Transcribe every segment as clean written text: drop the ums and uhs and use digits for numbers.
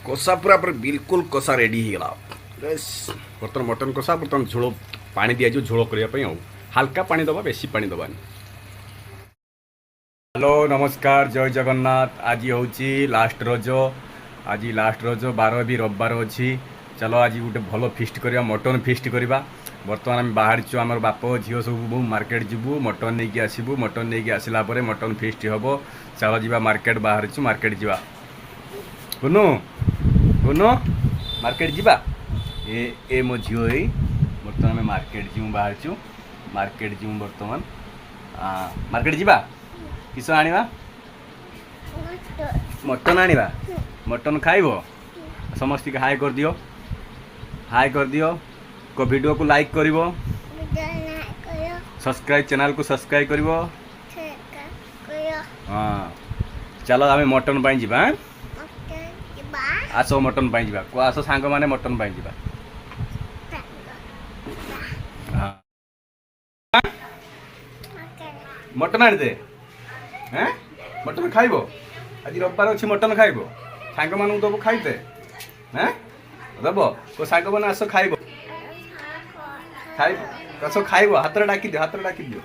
कषा पूरा पूरा बिल्कुल कषा रेडी होगा बर्तन मटन कषा बर्तन झोल पानी दिया झोल करने हाल्का पानी दबा बेसी पानी दबानी। हेलो नमस्कार जय जगन्नाथ। आज हूँ लास्ट रज आज लास्ट रज 12 भी रविवार अच्छी। चलो आज गोटे भल फिस्ट करवा मटन फिस्ट करवा। बर्तमान आम बाहर आम बाप झील सब मार्केट जीवु मटन नहीं आसबू मटन नहीं आसला मटन फिस्ट हम। चलो जी मार्केट बाहर मार्केट जावा बुनु बुनु मार्केट जावा ए मो झील बर्तमान आम मार्केट जीवु बाहर मार्केट जीवु बर्तमान मार्केट जावा किस आनिबा मटन आनिबा मटन खाइब समस्त हाय कर दियो हाय कर दियो को वीडियो को लाइक करिवो सब्सक्राइब चैनल को सब्सक्राइब करिवो हाँ चलो आम मटन पाई जीवा आस मटन पाई जीवा को आस सांग माने मटन पाई जीवा हाँ मटन आनी दे हैं मटन खाइब आज रविवार अच्छी मटन खाइब सांग मान दब खाइते हैं दब को सांग मैंने आस खाइब खाइब आस खाइब हाथ डाकी दियो हाथ डाकी दियो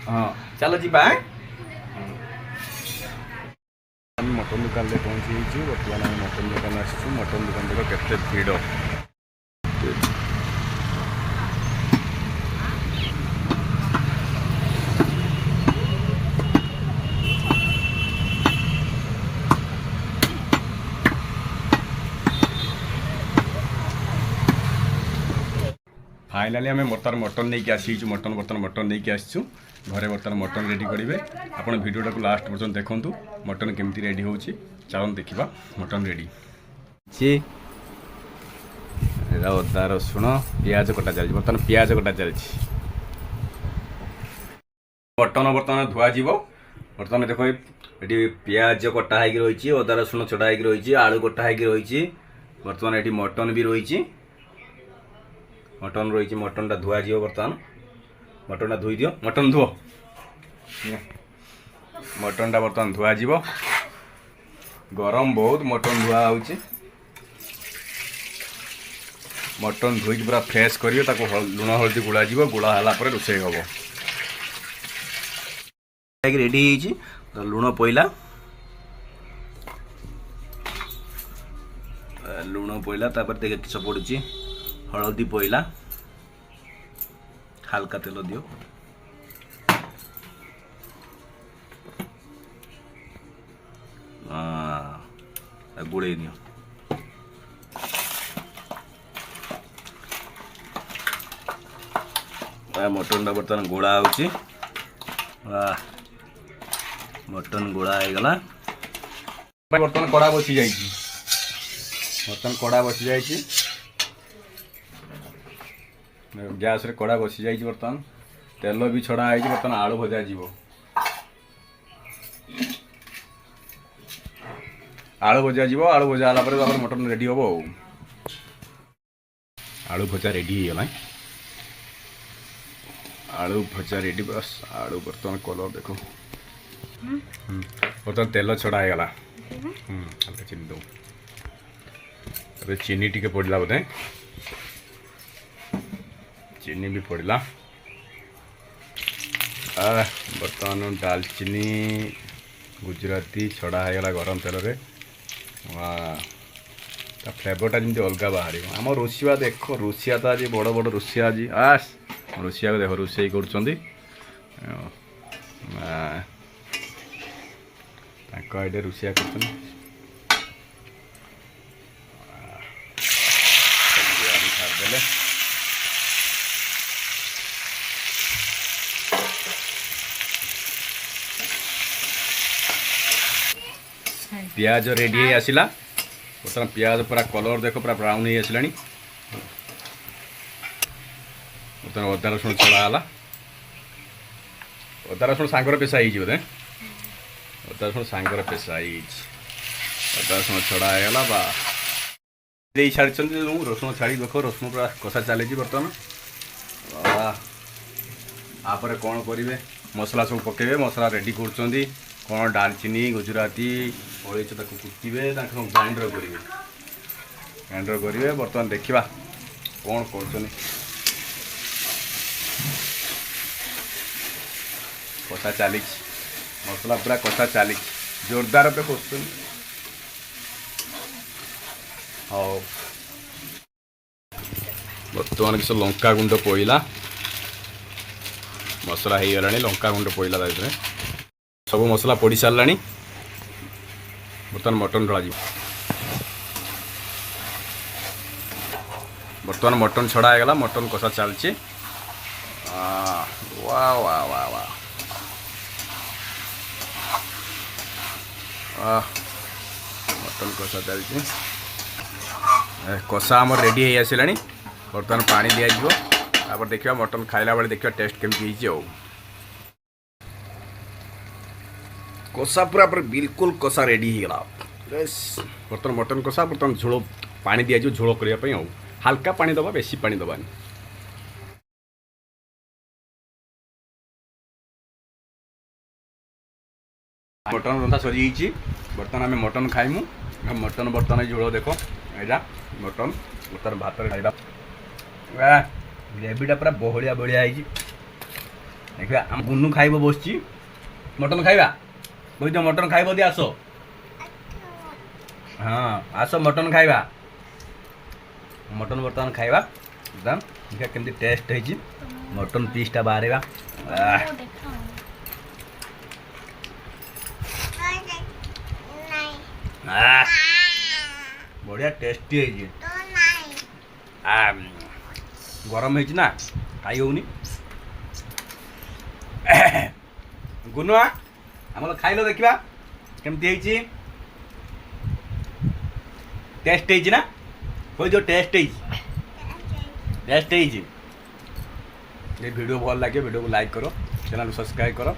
हाँ चलो जी मटन दुकान में पहुँची बर्तमान आम मटन दुकान आसचु मटन दुकान देख केते भीड़ फाइनाली आम बर्तमान मटन नहीं आसीचु मटन बर्तमान मटन नहीं आसीचु घरे बर्तमान मटन रेडी करेंगे। आप वीडियोटा को लास्ट पर्यटन देखूँ मटन केमती रेडी हो चलन देखा मटन रेडी अदा रसुण पियाज कटा चलती बर्तमान पियाज कटा चलती मटन बर्तमान धुआ बर्तमान देख ये पियाज कटा रही अदा रसुण छड़ा रही आलू कटा रही बर्तमान ये मटन भी रही मटन रही मटन टा धुआ बर्तमान मटन टा धोई दियो मटन धुओ मटन टा बर्तमान धुआ गरम बहुत मटन धुआ हो मटन धोई पूरा फ्रेश कर लुण हल्दी गुड़ा गुड़ा है रोषे हम रेडी लुण पइला लुण पइला देख किस पड़ुची हलदी पइला हल्का तेल दियो गुड़े दियो मटन टा बर्तमान गोड़ा होची मटन गोड़ा हो गला बर्तमान कड़ा बसी जाई बर्तमान कड़ा बसी जाई गैस रे कड़ा बसी जाई बर्तमान तेल भी छड़ा है बर्तमान आलू भजा जीवो आलू भजा जीवो आलू भजा आला पर मटन रेडी होबो आलू भजा रेडी हो गला आलू भजा रेडी बस आलू बर्तमान कलर देखो बर्तमान तेल छड़ा है गला हल्का चीनी दो अबे चीनी टिके पड़ला बोधे चीनी भी पड़ला बर्तमान दालचीनी गुजराती छड़ा है गरम तेल रे फ्लेवरटा जमी अलग बाहर आम रोषिया देख रोषिया तो आज बड़ बड़ रोषिया आज आस रोषिया को देख रोषे कर रोषिया कर पियाज रेडी आसला बर्तमान पियाज पूरा कलर देख पूरा ब्राउन हो आसला बर्तमान अदा रसुण छड़ा है अदा रसुण सांगर पेशा बोधे अदा रसुण सांगर पेशा अदा रसुण छड़ा है बा छाड़ी रसुण छाड़ी देख रसुण पूरा कषा चली बर्तमान आपरे कौन करेंगे मसला सब पकेबे मसला रेडी कर कौन डालचीनी गुजराती अलैच कुटे ग्राइंडर करेंगे बर्तमान देखा कौन कर कषा चली मसला पूरा कषा चली जोरदार पे कषुन हाँ बर्तमान किस लंका गुंड पड़ा मसला हो गला लंका गुंड पड़ा सब मसला पड़ सारा बर्तमान मटन ढला बर्तमान मटन छड़ा है मटन कषा चलची वाह वाह वाह वाह मटन कषा चलची कषा आम रेडी हो आसला बर्तमान पानी दिज्व तापर देखा मटन खाइला बेले देखा टेस्ट केमती कषा पूरा बिल्कुल कषा रेडी हो गला बर्तमान मटन कषा बर्तमान झोल पानी दिज्व झोल करने हल्का पानी दबा बेसी पानी दबानी मटन रंधा सरी बर्तमान आम मटन खाइमु मटन बर्तमान झोल देख यहाँ मटन बर्तमान भात खाइबा ग्रेवीटा पूरा बहलिया बड़िया देखा आम गुनु खाइब बस मटन खाइबा बुझ मटन खाइब दि आस हाँ आस मटन खाइबा मटन बर्तमान खाइबा एकदम देखा केमती टेस्ट है मटन पीसटा बाहर बढ़िया टेस्टी है गरम है ना खाई होनी गुनुआ आम खाइल देखा केमती टेस्ट है ना कोई जो टेस्ट है टेस्ट है वीडियो भल लगे वीडियो को लाइक करो चैनल सब्सक्राइब करो।